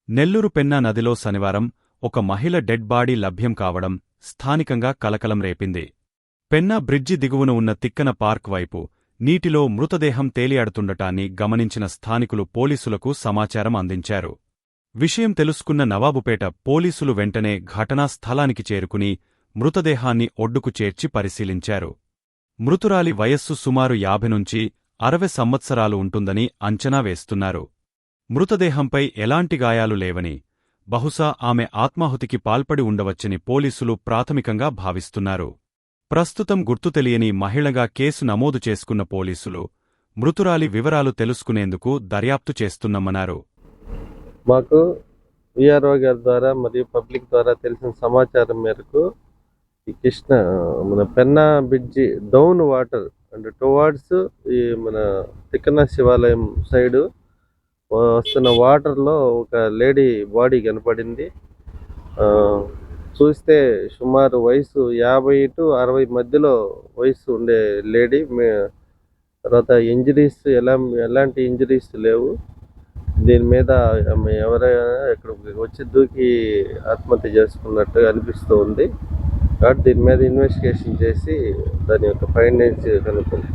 నెల్లూరు పెన్నా నదిలో శనివారం ఒక మహిళ డెడ్ బాడీ లభ్యం కావడం స్థానికంగా కలకలం రేపింది. పెన్నా బ్రిడ్జి దిగువన ఉన్న తిక్కన పార్క్ వైపు నీటిలో మృతదేహం తేలియాడుతుండటాన్ని గమనించిన స్థానికులు పోలీసులకు సమాచారం అందించారు. విషయం తెలుసుకున్న నవాబుపేట పోలీసులు వెంటనే ఘటనా స్థలానికి చేరుకుని మృతదేహాన్ని ఒడ్డుకు చేర్చి పరిశీలించారు. మృతురాలి వయస్సు సుమారు 50 నుంచి 60 సంవత్సరాలు ఉంటుందని అంచనా వేస్తున్నారు. మృతదేహంపై ఎలాంటి గాయాలు లేవని, బహుశా ఆమె ఆత్మాహుతికి పాల్పడి ఉండవచ్చని పోలీసులు ప్రాథమికంగా భావిస్తున్నారు. ప్రస్తుతం గుర్తుతెలియని మహిళగా కేసు నమోదు చేసుకున్న పోలీసులు మృతురాలి వివరాలు తెలుసుకునేందుకు దర్యాప్తు చేస్తున్నామన్నారు. మాకు విఆర్ఓ గారి ద్వారా మరియు పబ్లిక్ ద్వారా తెలిసిన సమాచారం మేరకు ఈ మన పెన్నా బ్రిడ్జి డౌన్ వాటర్ అంటే టువార్డ్స్ ఈ మన తిక్కన శివాలయం సైడు వస్తున్న వాటర్లో ఒక లేడీ బాడీ కనపడింది. చూస్తే సుమారు వయసు 50 to 60 మధ్యలో వయసు ఉండే లేడీ. తర్వాత ఇంజరీస్ ఎలాంటి ఇంజరీస్ లేవు. దీని మీద ఎవరైనా ఇక్కడికి వచ్చి దూకి ఆత్మహత్య చేసుకున్నట్టుగా అనిపిస్తూ ఉంది. కాబట్టి దీని మీద ఇన్వెస్టిగేషన్ చేసి దాని యొక్క ఫైండింగ్స్ కనుక్కుంటాం.